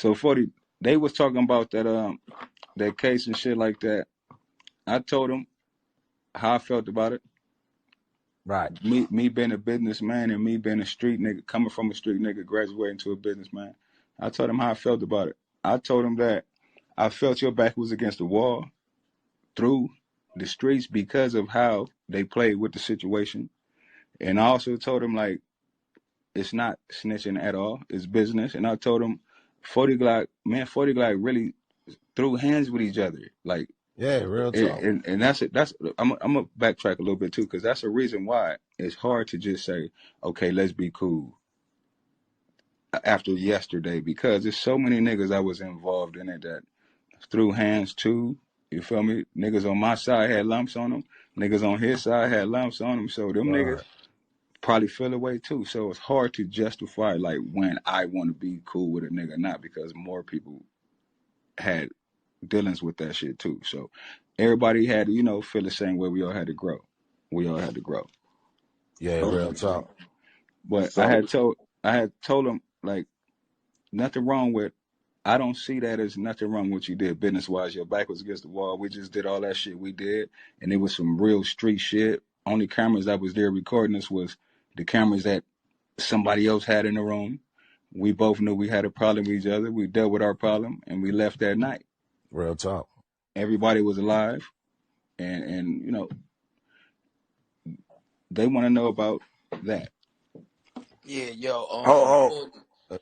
So 40, they was talking about that case and shit like that. I told them how I felt about it. Right. Me being a businessman and me being a street nigga, coming from a street nigga, graduating to a businessman. I told him how I felt about it. I told him that I felt your back was against the wall through the streets because of how they played with the situation. And I also told him like it's not snitching at all. It's business. And I told him 40 Glock, man, 40 Glock really threw hands with each other. Like Yeah, real talk. and that's it. I'm gonna backtrack a little bit too, because that's a reason why it's hard to just say, okay, let's be cool after yesterday, because there's so many niggas I was involved in it that threw hands too. You feel me? Niggas on my side had lumps on them. Niggas on his side had lumps on them. So them niggas Right. probably feel away too. So it's hard to justify like when I want to be cool with a nigga, not because more people had dealings with that shit too. So everybody had to, feel the same way. We all had to grow. We all had to grow. Yeah, real talk. But So I had told him like nothing wrong with. I don't see that as nothing wrong with what you did business wise. Your back was against the wall. We just did all that shit we did, and it was some real street shit. Only cameras that was there recording us was the cameras that somebody else had in the room. We both knew we had a problem with each other. We dealt with our problem, and we left that night. real talk. Everybody was alive, and they want to know about that. Yeah, yo, Oh, oh,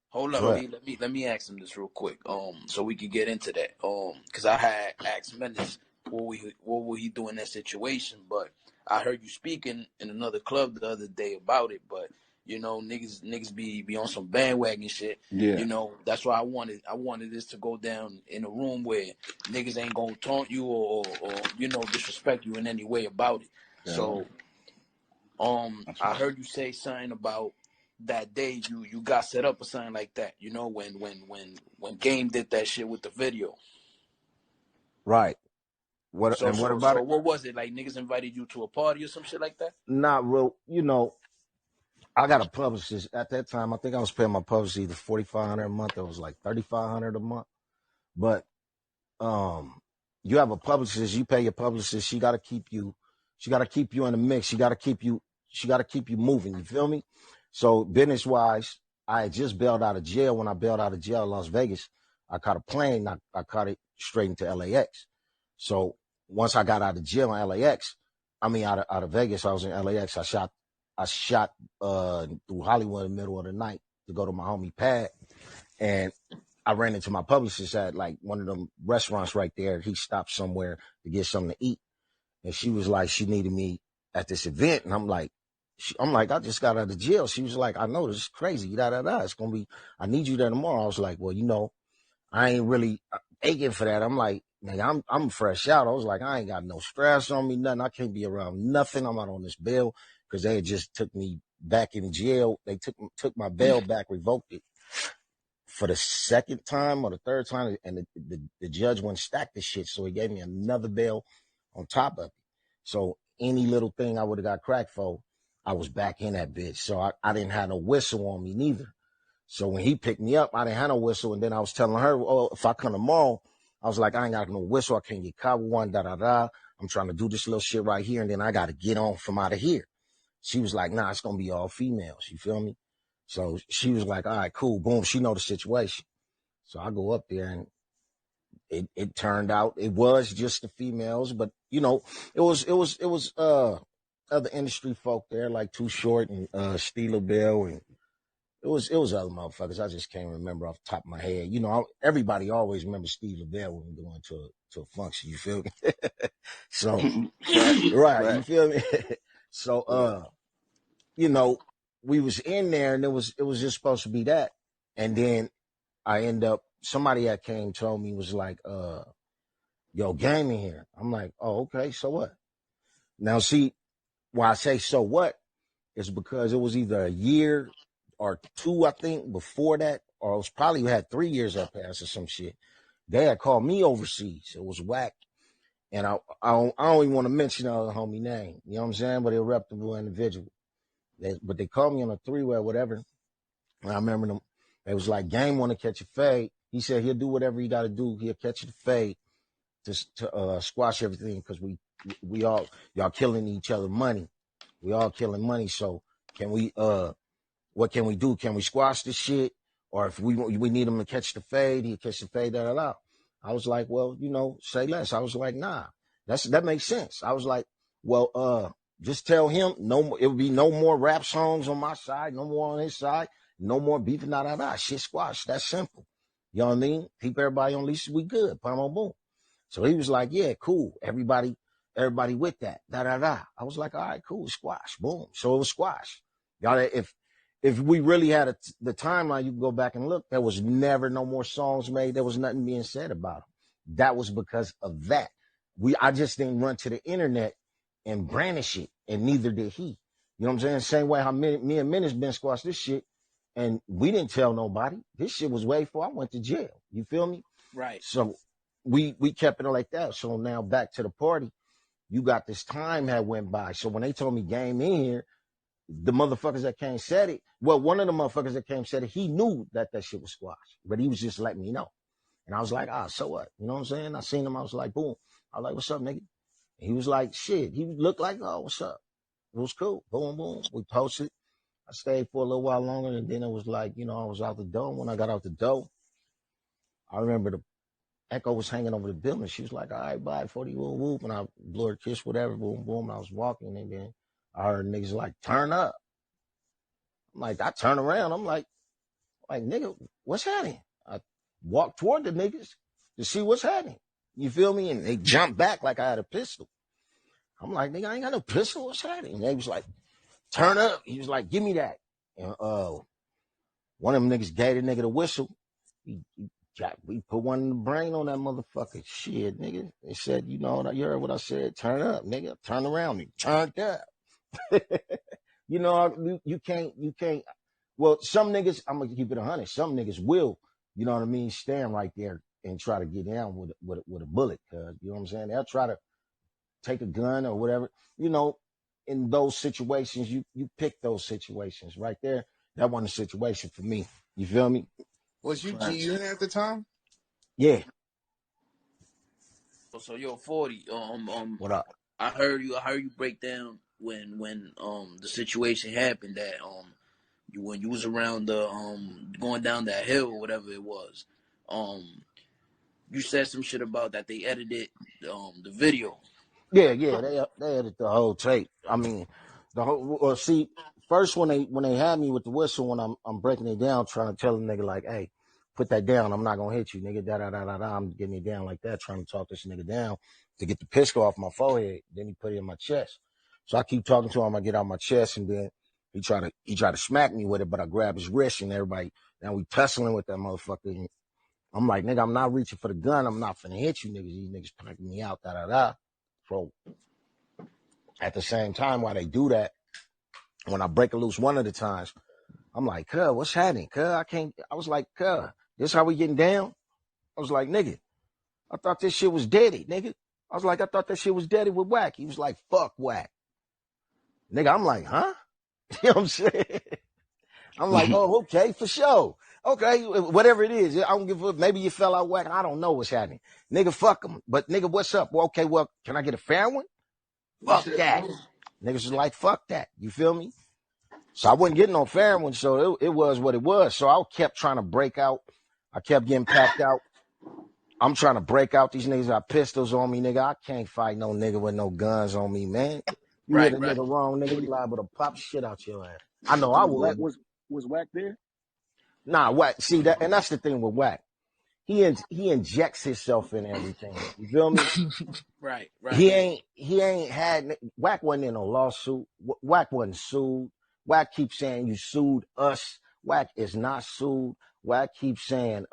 hold go up, ahead. B. Let me ask him this real quick. So we can get into that. Cause I had asked Menace what would he do in that situation, but I heard you speaking in another club the other day about it. But niggas be on some bandwagon shit. Yeah. That's why I wanted this to go down in a room where niggas ain't gonna taunt you or disrespect you in any way about it. Yeah. So That's I right. heard you say something about that day you got set up or something like that. When Game did that shit with the video. Right. What So and what so about so it? what was it like? Niggas invited you to a party or some shit like that? Not real. I got a publicist at that time. I think I was paying my publicist either 4,500 a month. It was like 3,500 a month. But you have a publicist. You pay your publicist. She got to keep you. She got to keep you in the mix. She got to keep you. She got to keep you moving. You feel me? So business wise, I had just bailed out of jail. When I bailed out of jail in Las Vegas, I caught a plane. I caught it straight into LAX. So once I got out of jail in LAX, I mean out of Vegas, I was in LAX. I shot through Hollywood in the middle of the night to go to my homie Pad, and I ran into my publicist at like one of them restaurants right there. He stopped somewhere to get something to eat, and she was like, she needed me at this event, and I'm like, I just got out of jail. She was like, I know this is crazy, da da da. It's gonna be, I need you there tomorrow. I was like, well, I ain't really aching for that. I'm like, nigga, I'm fresh out. I was like, I ain't got no stress on me, nothing. I can't be around nothing. I'm out on this bail because they had just took me back in jail. They took my bail back, revoked it for the second time or the third time, and the judge wouldn't stack this shit, so he gave me another bail on top of it. So any little thing I would have got cracked for, I was back in that bitch. So I didn't have no whistle on me neither. So when he picked me up, I didn't have no whistle. And then I was telling her, oh, if I come tomorrow, I was like, I ain't got no whistle. I can't get caught with one, da da da. I'm trying to do this little shit right here, and then I got to get on from out of here. She was like, nah, it's going to be all females. You feel me? So she was like, all right, cool. Boom. She know the situation. So I go up there, and it turned out it was just the females, but it was other industry folk there, like Too Short and Steeler Bill, and it was other motherfuckers. I just can't remember off the top of my head. Everybody always remembers Steve LaBelle when we're going to a function. You feel me? So Fact. right, you Fact. feel me? So you know, we was in there, and it was just supposed to be that. And then I end up, somebody that came told me, was like, yo, Game in here. I'm like, oh, okay, so what? Now see, why I say so what is because it was either a year or two, I think, before that, or it was probably had 3 years that passed or some shit. They had called me overseas. It was whack. And I don't even want to mention the homie name. You know what I'm saying? But a reputable individual. But they called me on a three-way or whatever. And I remember them. It was like, Game want to catch a fade. He said he'll do whatever he got to do. He'll catch the fade to squash everything because y'all killing each other money. We all killing money. So can we what can we do? Can we squash this shit? Or if we need him to catch the fade, he'll catch the fade, da. I was like, well, say less. I was like, nah, that makes sense. I was like, well, just tell him it would be no more rap songs on my side, no more on his side, no more beefing, da. Shit squash. That's simple. You know what I mean? Keep everybody on leashes, we good. Boom, boom. So he was like, yeah, cool. Everybody with that, da. I was like, all right, cool, squash, boom. So it was squash. Y'all, if we really had the timeline, you can go back and look. There was never no more songs made. There was nothing being said about them. That was because of that. I just didn't run to the internet and brandish it, and neither did he. You know what I'm saying? Same way how me and Menace been squashed this shit, and we didn't tell nobody. This shit was way before I went to jail. You feel me? Right. So we kept it like that. So now back to the party. You got this time had went by. So when they told me Game in here, the motherfuckers that came said it. Well, one of the motherfuckers that came said it, he knew that shit was squashed, but he was just letting me know. And I was like, so what? You know what I'm saying? I seen him. I was like, boom. I was like, what's up, nigga? And he was like, shit. He looked like, oh, what's up? It was cool. Boom, boom. We posted. I stayed for a little while longer, and then it was like, I was out the door. When I got out the door, I remember the Echo was hanging over the building. She was like, all right, bye, 40, whoop, whoop. And I blew her a kiss, whatever, boom, boom. And I was walking, and then I heard niggas like, turn up. I'm like, I turn around. I'm like, nigga, what's happening? I walked toward the niggas to see what's happening. You feel me? And they jumped back like I had a pistol. I'm like, nigga, I ain't got no pistol. What's happening? And they was like, turn up. He was like, give me that. And one of them niggas gave the nigga the whistle. We put one in the brain on that motherfucker. Shit, nigga. They said, you heard what I said. Turn up, nigga. Turn around. He turned up. You can't. Well, some niggas, I'm gonna keep it 100. Some niggas will, you know what I mean, stand right there and try to get down with a bullet. Cause you know what I'm saying? They'll try to take a gun or whatever. In those situations, you pick those situations right there. That wasn't a situation for me. You feel me? Was you G-Unit at the time? Yeah. So yo, 40. What up? I heard you break down when the situation happened that when you was around the going down that hill or whatever it was. You said some shit about that they edited the video. Yeah, they edited the whole tape. I mean, see, first when they had me with the whistle, when I'm breaking it down, trying to tell the nigga like, hey, put that down. I'm not gonna hit you, nigga. Da. I'm getting it down like that, trying to talk this nigga down to get the pistol off my forehead. Then he put it in my chest. So I keep talking to him. I get out my chest, and then he try to smack me with it, but I grab his wrist, and everybody now we tussling with that motherfucker. And I'm like, nigga, I'm not reaching for the gun. I'm not finna hit you, niggas. These niggas punking me out. Da. So at the same time, while they do that, when I break it loose one of the times, I'm like, cuz, what's happening? Cuz, I was like, cuz, this how we getting down? I was like, nigga, I thought this shit was deady, nigga. I was like, I thought that shit was deady with Whack. He was like, fuck Whack. Nigga, I'm like, huh? You know what I'm saying? I'm like, oh, okay, for sure. Okay, whatever it is. I don't give a, maybe you fell out Whack. I don't know what's happening. Nigga, fuck him. But nigga, what's up? Well, okay, well, can I get a fair one? Fuck that. Niggas was like, fuck that. You feel me? So I wasn't getting no fair one, so it was what it was. So I kept trying to break out. I kept getting packed out. I'm trying to break out. These niggas got pistols on me, nigga. I can't fight no nigga with no guns on me, man. You hit a nigga wrong, nigga, you liable to pop shit out your ass. I know I would. Was Whack there? Nah, Whack. See that, and that's the thing with Whack. He injects himself in everything. You feel me? Right. He ain't had Whack wasn't in no lawsuit. Whack wasn't sued. Whack keeps saying you sued us. Whack is not sued. Whack keeps saying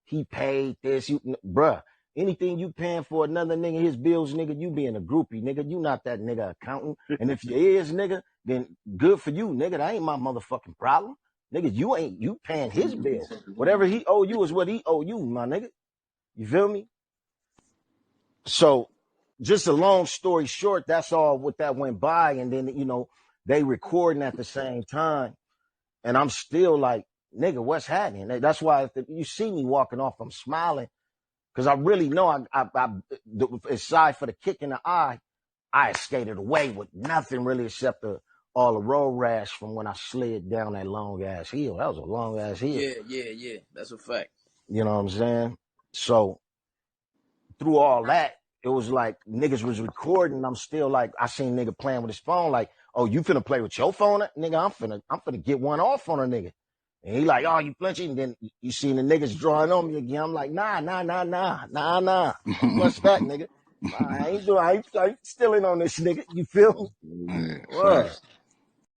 he paid this. Bruh, anything you paying for another nigga his bills, nigga, you being a groupie, nigga. You not that nigga accountant. And if you is, nigga, then good for you, nigga. That ain't my motherfucking problem. Nigga, you paying his bill. Whatever he owe you is what he owe you, my nigga. You feel me? So just a long story short, that's all what that went by. And then, they recording at the same time. And I'm still like, nigga, what's happening? That's why if you see me walking off, I'm smiling because I really know aside for the kick in the eye, I skated away with nothing really except all the road rash from when I slid down that long ass hill. That was a long ass hill. Yeah. That's a fact. You know what I'm saying? So through all that, it was like niggas was recording. I'm still like, I seen nigga playing with his phone. Like, oh, you finna play with your phone, nigga? I'm finna get one off on a nigga. And he like, oh, you flinching? And then you seen the niggas drawing on me again. I'm like, nah. I'm flush back, nigga. I ain't still in on this nigga. You feel me? Yeah, What? facts.